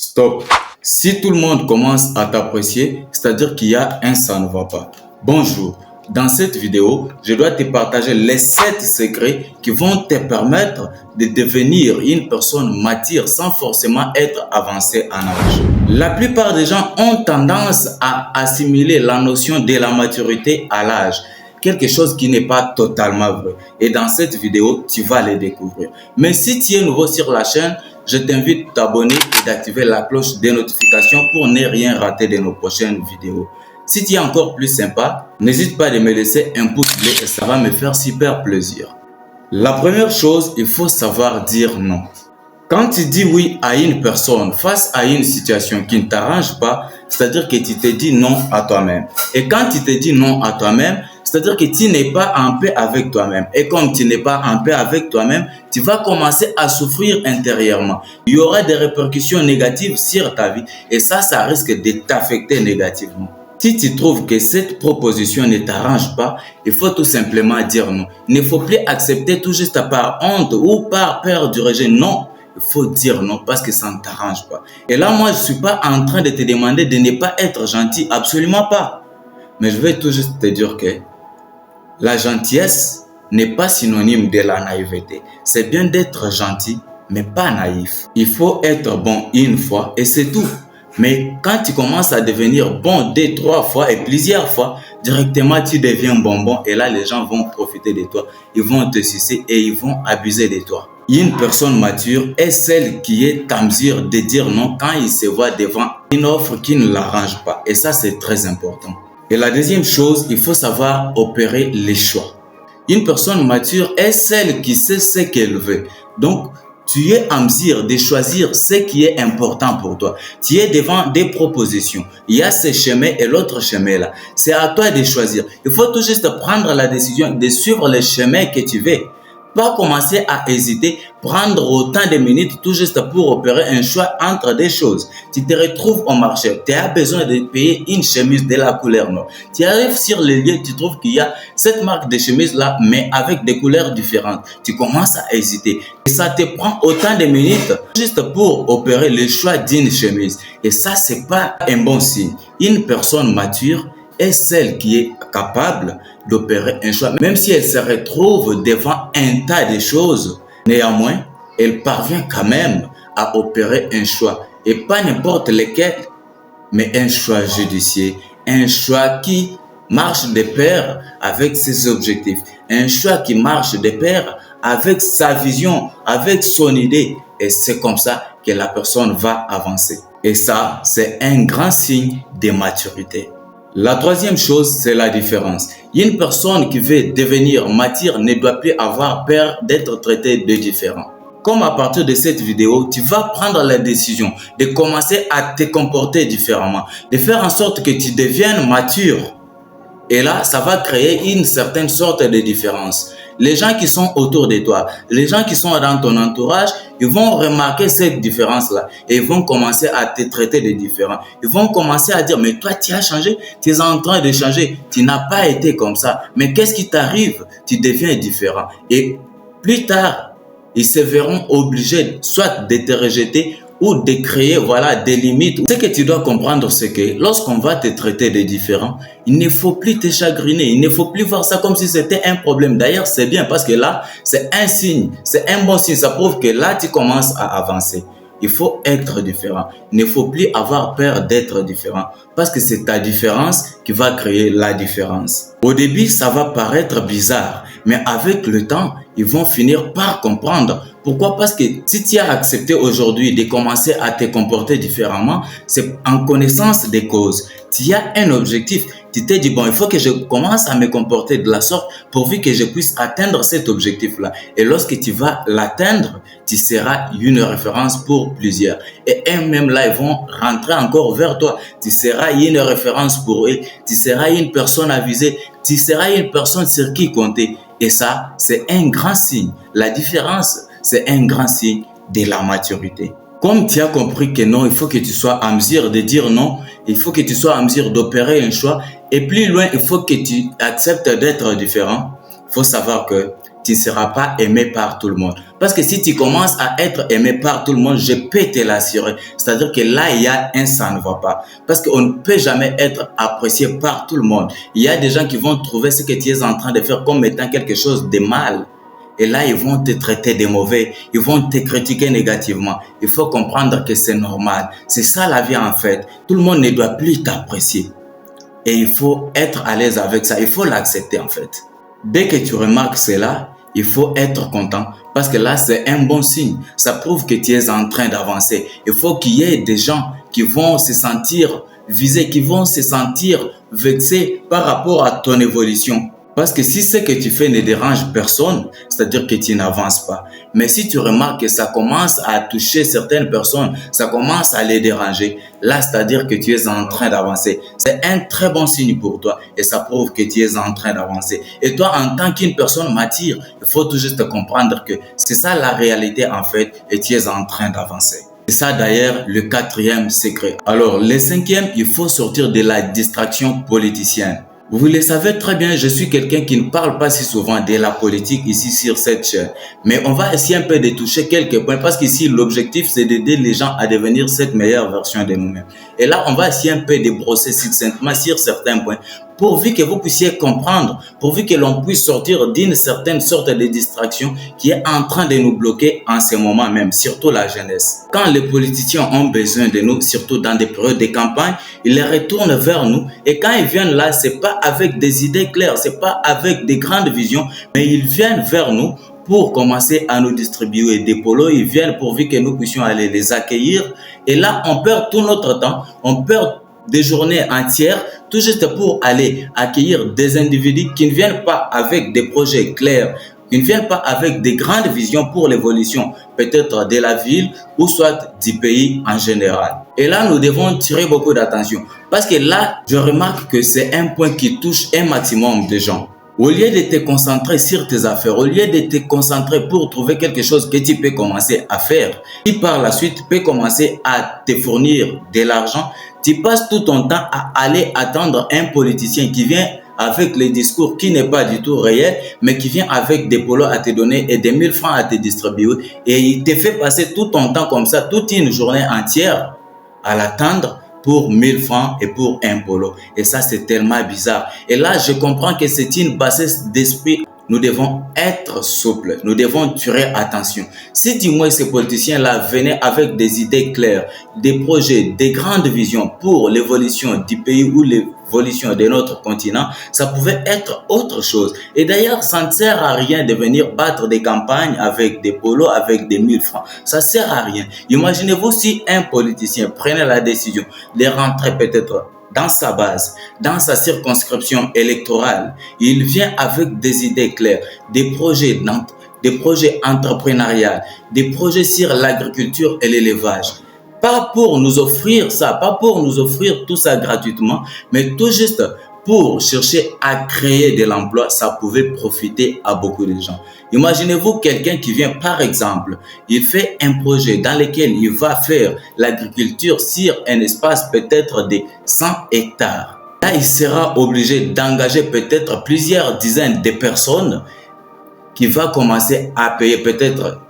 Stop. Si tout le monde commence à t'apprécier, c'est-à-dire qu'il y a un ça ne va pas. Bonjour. Dans cette vidéo, je dois te partager les 7 secrets qui vont te permettre de devenir une personne mature sans forcément être avancé en âge. La plupart des gens ont tendance à assimiler la notion de la maturité à l'âge. Quelque chose qui n'est pas totalement vrai. Et dans cette vidéo, tu vas le découvrir. Mais si tu es nouveau sur la chaîne, je t'invite à t'abonner et d'activer la cloche des notifications pour ne rien rater de nos prochaines vidéos. Si tu es encore plus sympa, n'hésite pas à me laisser un pouce bleu et ça va me faire super plaisir. La première chose, il faut savoir dire non. Quand tu dis oui à une personne face à une situation qui ne t'arrange pas, c'est-à-dire que tu te dis non à toi-même. Et quand tu te dis non à toi-même, c'est-à-dire que tu n'es pas en paix avec toi-même. Et comme tu n'es pas en paix avec toi-même, tu vas commencer à souffrir intérieurement. Il y aura des répercussions négatives sur ta vie et ça risque de t'affecter négativement. Si tu trouves que cette proposition ne t'arrange pas, il faut tout simplement dire non. Il ne faut plus accepter tout juste par honte ou par peur du rejet. Non, il faut dire non parce que ça ne t'arrange pas. Et là, moi, je ne suis pas en train de te demander de ne pas être gentil. Absolument pas. Mais je vais tout juste te dire que la gentillesse n'est pas synonyme de la naïveté. C'est bien d'être gentil, mais pas naïf. Il faut être bon une fois et c'est tout. Mais quand tu commences à devenir bon 2, 3 fois et plusieurs fois, directement tu deviens bonbon et là les gens vont profiter de toi. Ils vont te sucer et ils vont abuser de toi. Une personne mature est celle qui est en mesure de dire non quand il se voit devant une offre qui ne l'arrange pas. Et ça c'est très important. Et la deuxième chose, il faut savoir opérer les choix. Une personne mature est celle qui sait ce qu'elle veut. Donc, tu es en mesure de choisir ce qui est important pour toi. Tu es devant des propositions. Il y a ce chemin et l'autre chemin là. C'est à toi de choisir. Il faut tout juste prendre la décision de suivre le chemin que tu veux. Pas commencer à hésiter, prendre autant de minutes tout juste pour opérer un choix entre des choses. Tu te retrouves au marché, tu as besoin de payer une chemise de la couleur noire. Tu arrives sur le lieu, tu trouves qu'il y a cette marque de chemise là, mais avec des couleurs différentes. Tu commences à hésiter. Et ça te prend autant de minutes juste pour opérer le choix d'une chemise. Et ça, c'est pas un bon signe. Une personne mature est celle qui est capable d'opérer un choix. Même si elle se retrouve devant un tas de choses, néanmoins, elle parvient quand même à opérer un choix. Et pas n'importe lequel, mais un choix judicieux, un choix qui marche de pair avec ses objectifs, un choix qui marche de pair avec sa vision, avec son idée. Et c'est comme ça que la personne va avancer. Et ça, c'est un grand signe de maturité. La troisième chose, c'est la différence. Une personne qui veut devenir mature ne doit plus avoir peur d'être traitée de différent. Comme à partir de cette vidéo, tu vas prendre la décision de commencer à te comporter différemment, de faire en sorte que tu deviennes mature. Et là, ça va créer une certaine sorte de différence. Les gens qui sont autour de toi, les gens qui sont dans ton entourage, ils vont remarquer cette différence-là et ils vont commencer à te traiter de différent. Ils vont commencer à dire, mais toi, tu as changé, tu es en train de changer, tu n'as pas été comme ça. Mais qu'est-ce qui t'arrive? Tu deviens différent. Et plus tard, ils se verront obligés soit de te rejeter ou de créer des limites. Ce que tu dois comprendre, c'est que lorsqu'on va te traiter de différent, il ne faut plus te chagriner, il ne faut plus voir ça comme si c'était un problème. D'ailleurs, c'est bien parce que là, c'est un signe, c'est un bon signe. Ça prouve que là, tu commences à avancer. Il faut être différent. Il ne faut plus avoir peur d'être différent parce que c'est ta différence qui va créer la différence. Au début, ça va paraître bizarre, mais avec le temps, ils vont finir par comprendre. Pourquoi? Parce que si tu as accepté aujourd'hui de commencer à te comporter différemment, c'est en connaissance des causes. Tu as un objectif. Tu t'es dit, bon, il faut que je commence à me comporter de la sorte pourvu que je puisse atteindre cet objectif-là. Et lorsque tu vas l'atteindre, tu seras une référence pour plusieurs. Et eux-mêmes là, ils vont rentrer encore vers toi. Tu seras une référence pour eux. Tu seras une personne avisée. Tu seras une personne sur qui compter. Et ça, c'est un grand signe. La différence, c'est un grand signe de la maturité. Comme tu as compris que non, il faut que tu sois en mesure de dire non, il faut que tu sois en mesure d'opérer un choix. Et plus loin, il faut que tu acceptes d'être différent. Il faut savoir que tu ne seras pas aimé par tout le monde. Parce que si tu commences à être aimé par tout le monde, je peux te l'assurer. C'est-à-dire que là, il y a un ça ne va pas. Parce qu'on ne peut jamais être apprécié par tout le monde. Il y a des gens qui vont trouver ce que tu es en train de faire comme étant quelque chose de mal. Et là, ils vont te traiter de mauvais. Ils vont te critiquer négativement. Il faut comprendre que c'est normal. C'est ça la vie en fait. Tout le monde ne doit plus t'apprécier. Et il faut être à l'aise avec ça. Il faut l'accepter en fait. Dès que tu remarques cela, il faut être content parce que là, c'est un bon signe. Ça prouve que tu es en train d'avancer. Il faut qu'il y ait des gens qui vont se sentir visés, qui vont se sentir vexés par rapport à ton évolution. Parce que si ce que tu fais ne dérange personne, c'est-à-dire que tu n'avances pas. Mais si tu remarques que ça commence à toucher certaines personnes, ça commence à les déranger, là, c'est-à-dire que tu es en train d'avancer. C'est un très bon signe pour toi et ça prouve que tu es en train d'avancer. Et toi, en tant qu'une personne mature, il faut tout juste comprendre que c'est ça la réalité en fait et tu es en train d'avancer. C'est ça d'ailleurs le 4e secret. Alors, le 5e, il faut sortir de la distraction politicienne. Vous le savez très bien, je suis quelqu'un qui ne parle pas si souvent de la politique ici sur cette chaîne. Mais on va essayer un peu de toucher quelques points parce qu'ici, l'objectif, c'est d'aider les gens à devenir cette meilleure version de nous-mêmes. Et là, on va essayer un peu de brosser succinctement sur certains points pourvu que vous puissiez comprendre, pourvu que l'on puisse sortir d'une certaine sorte de distraction qui est en train de nous bloquer en ce moment même, surtout la jeunesse. Quand les politiciens ont besoin de nous, surtout dans des périodes de campagne, ils les retournent vers nous et quand ils viennent là, c'est pas avec des idées claires, c'est pas avec des grandes visions, mais ils viennent vers nous pour commencer à nous distribuer des polos. Ils viennent pourvu que nous puissions aller les accueillir et là, on perd tout notre temps, on perd des journées entières tout juste pour aller accueillir des individus qui ne viennent pas avec des projets clairs, qui ne viennent pas avec des grandes visions pour l'évolution peut-être de la ville ou soit du pays en général. Et là, nous devons tirer beaucoup d'attention parce que là, je remarque que c'est un point qui touche un maximum de gens. Au lieu de te concentrer sur tes affaires, au lieu de te concentrer pour trouver quelque chose que tu peux commencer à faire, qui par la suite peut commencer à te fournir de l'argent, tu passes tout ton temps à aller attendre un politicien qui vient avec les discours qui n'est pas du tout réel, mais qui vient avec des polos à te donner et des 1000 francs à te distribuer. Et il te fait passer tout ton temps comme ça, toute une journée entière à l'attendre pour 1000 francs et pour un polo. Et ça, c'est tellement bizarre. Et là, je comprends que c'est une bassesse d'esprit. Nous devons être souples. Nous devons tirer attention. Si du moins ces politiciens-là venaient avec des idées claires, des projets, des grandes visions pour l'évolution du pays ou l'évolution de notre continent, ça pouvait être autre chose. Et d'ailleurs, ça ne sert à rien de venir battre des campagnes avec des polos, avec des 1000 francs. Ça sert à rien. Imaginez-vous si un politicien prenait la décision de rentrer peut-être dans sa base, dans sa circonscription électorale. Il vient avec des idées claires, des projets entrepreneuriaux, des projets sur l'agriculture et l'élevage. Pas pour nous offrir ça, pas pour nous offrir tout ça gratuitement, mais tout juste pour chercher à créer de l'emploi, ça pouvait profiter à beaucoup de gens. Imaginez-vous quelqu'un qui vient, par exemple, il fait un projet dans lequel il va faire l'agriculture sur un espace peut-être de 100 hectares. Là, il sera obligé d'engager peut-être plusieurs dizaines de personnes qui va commencer à payer peut-être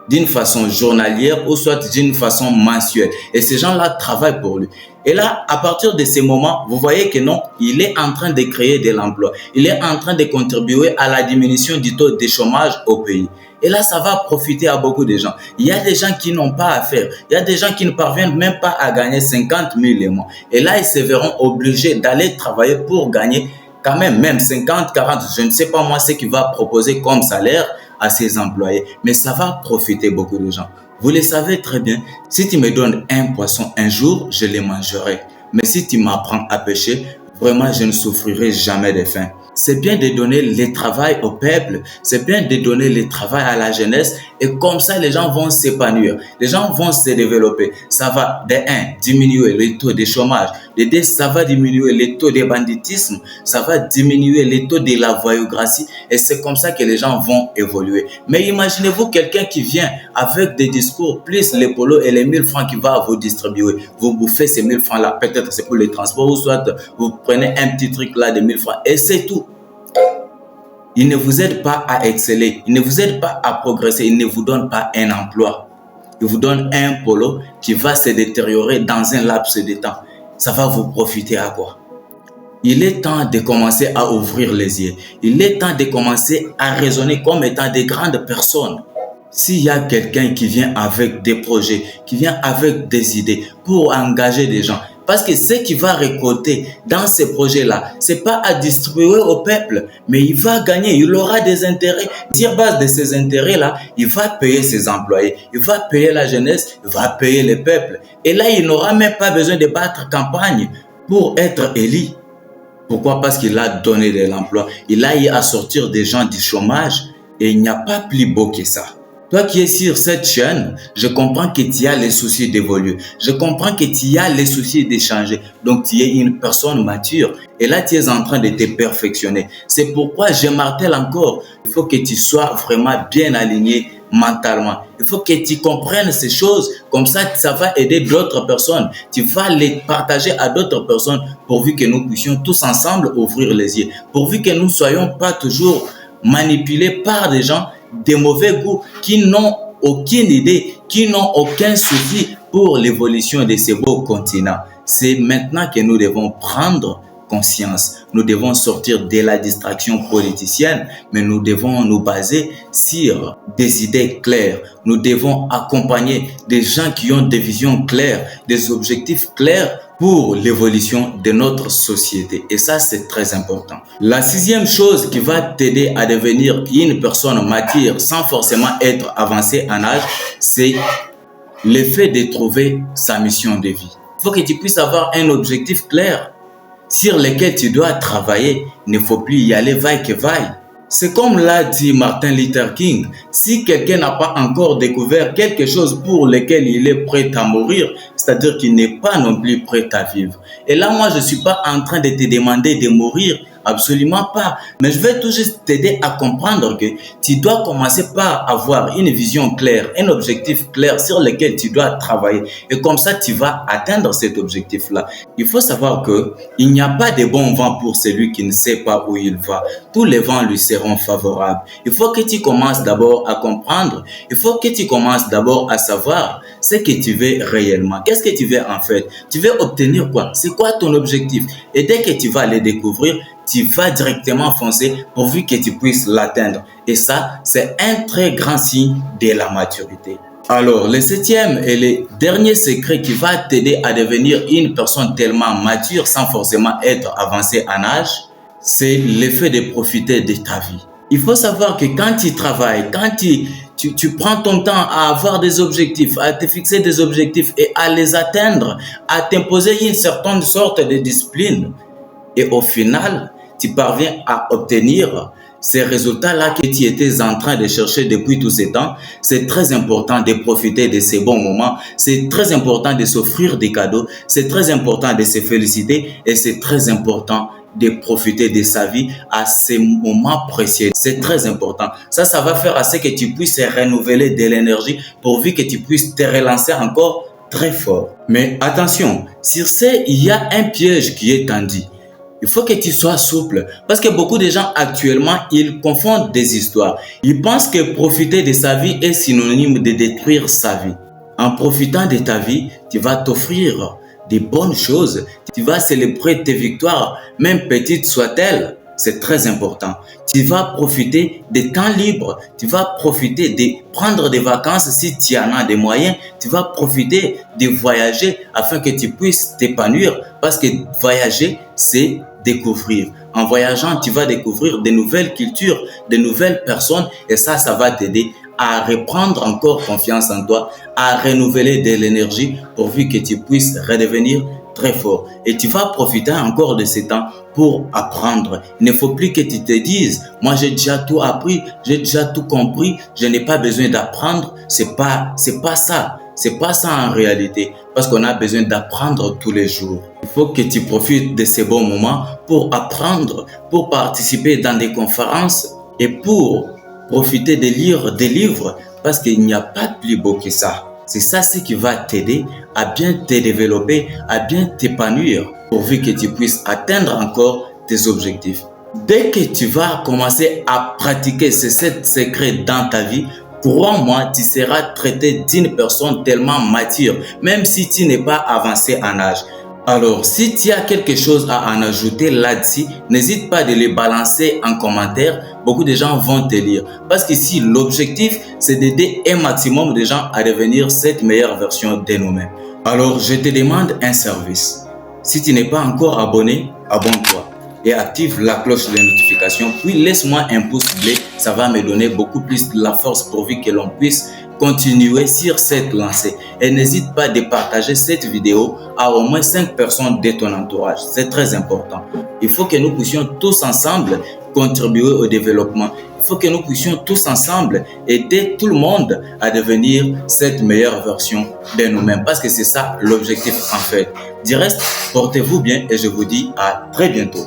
d'une façon journalière ou soit d'une façon mensuelle. Et ces gens-là travaillent pour lui. Et là, à partir de ces moments, vous voyez que non, il est en train de créer de l'emploi. Il est en train de contribuer à la diminution du taux de chômage au pays. Et là, ça va profiter à beaucoup de gens. Il y a des gens qui n'ont pas à faire. Il y a des gens qui ne parviennent même pas à gagner 50 000 le mois. Et là, ils se verront obligés d'aller travailler pour gagner quand même 50, 40, je ne sais pas moi ce qu'il va proposer comme salaire à ses employés. Mais ça va profiter beaucoup de gens. Vous le savez très bien, si tu me donnes un poisson un jour, je le mangerai. Mais si tu m'apprends à pêcher, vraiment, je ne souffrirai jamais de faim. C'est bien de donner le travail au peuple, c'est bien de donner le travail à la jeunesse et comme ça, les gens vont s'épanouir, les gens vont se développer. Ça va, de 1, diminuer le taux de chômage, de 2, ça va diminuer le taux de banditisme, ça va diminuer le taux de la voyoucratie et c'est comme ça que les gens vont évoluer. Mais imaginez-vous quelqu'un qui vient avec des discours plus les polos et les 1000 francs qu'il va vous distribuer. Vous bouffez ces 1000 francs-là, peut-être c'est pour les transports ou soit vous prenez un petit truc là de 1000 francs et c'est tout. il ne vous aide pas à exceller, il ne vous aide pas à progresser, il ne vous donne pas un emploi. Il vous donne un polo qui va se détériorer dans un laps de temps. Ça va vous profiter à quoi? Il est temps de commencer à ouvrir les yeux. Il est temps de commencer à raisonner comme étant des grandes personnes. S'il y a quelqu'un qui vient avec des projets, qui vient avec des idées pour engager des gens, parce que ce qu'il va récolter dans ces projets-là, ce n'est pas à distribuer au peuple, mais il va gagner, il aura des intérêts. Sur base de ces intérêts-là, il va payer ses employés, il va payer la jeunesse, il va payer le peuple. Et là, il n'aura même pas besoin de battre campagne pour être élu. Pourquoi? Parce qu'il a donné de l'emploi, il a eu à sortir des gens du chômage et il n'y a pas plus beau que ça. Toi qui es sur cette chaîne, je comprends que tu as les soucis d'évoluer. Je comprends que tu as les soucis d'échanger. Donc, tu es une personne mature. Et là, tu es en train de te perfectionner. C'est pourquoi je martèle encore. Il faut que tu sois vraiment bien aligné mentalement. Il faut que tu comprennes ces choses. Comme ça va aider d'autres personnes. Tu vas les partager à d'autres personnes pourvu que nous puissions tous ensemble ouvrir les yeux. Pourvu que nous ne soyons pas toujours manipulés par des gens de mauvais goût qui n'ont aucune idée, qui n'ont aucun souci pour l'évolution de ce beau continent. C'est maintenant que nous devons prendre conscience. Nous devons sortir de la distraction politicienne, mais nous devons nous baser sur des idées claires. Nous devons accompagner des gens qui ont des visions claires, des objectifs clairs pour l'évolution de notre société. Et ça, c'est très important. La sixième chose qui va t'aider à devenir une personne mature sans forcément être avancé en âge, c'est le fait de trouver sa mission de vie. Il faut que tu puisses avoir un objectif clair sur lequel tu dois travailler. Il ne faut plus y aller vaille que vaille. C'est comme l'a dit Martin Luther King, si quelqu'un n'a pas encore découvert quelque chose pour lequel il est prêt à mourir, c'est-à-dire qu'il n'est pas non plus prêt à vivre. Et là, moi, je ne suis pas en train de te demander de mourir, absolument pas. Mais je vais tout juste t'aider à comprendre que tu dois commencer par avoir une vision claire, un objectif clair sur lequel tu dois travailler. Et comme ça, tu vas atteindre cet objectif-là. Il faut savoir qu'il n'y a pas de bon vent pour celui qui ne sait pas où il va. Tous les vents lui seront favorables. Il faut que tu commences d'abord à comprendre. Il faut que tu commences d'abord à savoir ce que tu veux réellement. Qu'est-ce que tu veux en fait? Tu veux obtenir quoi? C'est quoi ton objectif? Et dès que tu vas le découvrir, tu vas directement foncer pourvu que tu puisses l'atteindre. Et ça, c'est un très grand signe de la maturité. Alors, le septième et le dernier secret qui va t'aider à devenir une personne tellement mature sans forcément être avancé en âge, c'est le fait de profiter de ta vie. Il faut savoir que quand tu travailles, quand tu prends ton temps à avoir des objectifs, à te fixer des objectifs et à les atteindre, à t'imposer une certaine sorte de discipline, et au final, tu parviens à obtenir ces résultats-là que tu étais en train de chercher depuis tous ces temps. C'est très important de profiter de ces bons moments. C'est très important de s'offrir des cadeaux. C'est très important de se féliciter et c'est très important de profiter de sa vie à ces moments précieux. C'est très important. Ça va faire à ce que tu puisses renouveler de l'énergie pourvu que tu puisses te relancer encore très fort. Mais attention, sur ce, il y a un piège qui est tendu. Il faut que tu sois souple parce que beaucoup de gens actuellement, ils confondent des histoires. Ils pensent que profiter de sa vie est synonyme de détruire sa vie. En profitant de ta vie, tu vas t'offrir des bonnes choses. Tu vas célébrer tes victoires, même petites soient-elles. C'est très important. Tu vas profiter des temps libres. Tu vas profiter de prendre des vacances si tu en as des moyens. Tu vas profiter de voyager afin que tu puisses t'épanouir. Parce que voyager, c'est découvrir. En voyageant, tu vas découvrir de nouvelles cultures, de nouvelles personnes. Et ça va t'aider à reprendre encore confiance en toi, à renouveler de l'énergie pourvu que tu puisses redevenir très fort. Et tu vas profiter encore de ce temps pour apprendre. Il ne faut plus que tu te dises, moi j'ai déjà tout appris, j'ai déjà tout compris, je n'ai pas besoin d'apprendre. C'est pas ça. C'est pas ça en réalité. Parce qu'on a besoin d'apprendre tous les jours. Il faut que tu profites de ces bons moments pour apprendre, pour participer dans des conférences et pour profiter de lire des livres parce qu'il n'y a pas de plus beau que ça. C'est ça ce qui va t'aider à bien te développer, à bien t'épanouir pourvu que tu puisses atteindre encore tes objectifs. Dès que tu vas commencer à pratiquer ces 7 secrets dans ta vie, crois-moi, tu seras traité d'une personne tellement mature, même si tu n'es pas avancé en âge. Alors, si tu as quelque chose à en ajouter là-dessus, n'hésite pas de les balancer en commentaire. Beaucoup de gens vont te lire. Parce qu'ici, l'objectif, c'est d'aider un maximum de gens à devenir cette meilleure version de nous-mêmes. Alors, je te demande un service. Si tu n'es pas encore abonné, abonne-toi et active la cloche de notification. Puis laisse-moi un pouce bleu, ça va me donner beaucoup plus de la force pourvu que l'on puisse continuer sur cette lancée. Et n'hésite pas de partager cette vidéo à au moins 5 personnes de ton entourage. C'est très important. Il faut que nous puissions tous ensemble contribuer au développement. Il faut que nous puissions tous ensemble aider tout le monde à devenir cette meilleure version de nous-mêmes. Parce que c'est ça l'objectif en fait. Du reste, portez-vous bien et je vous dis à très bientôt.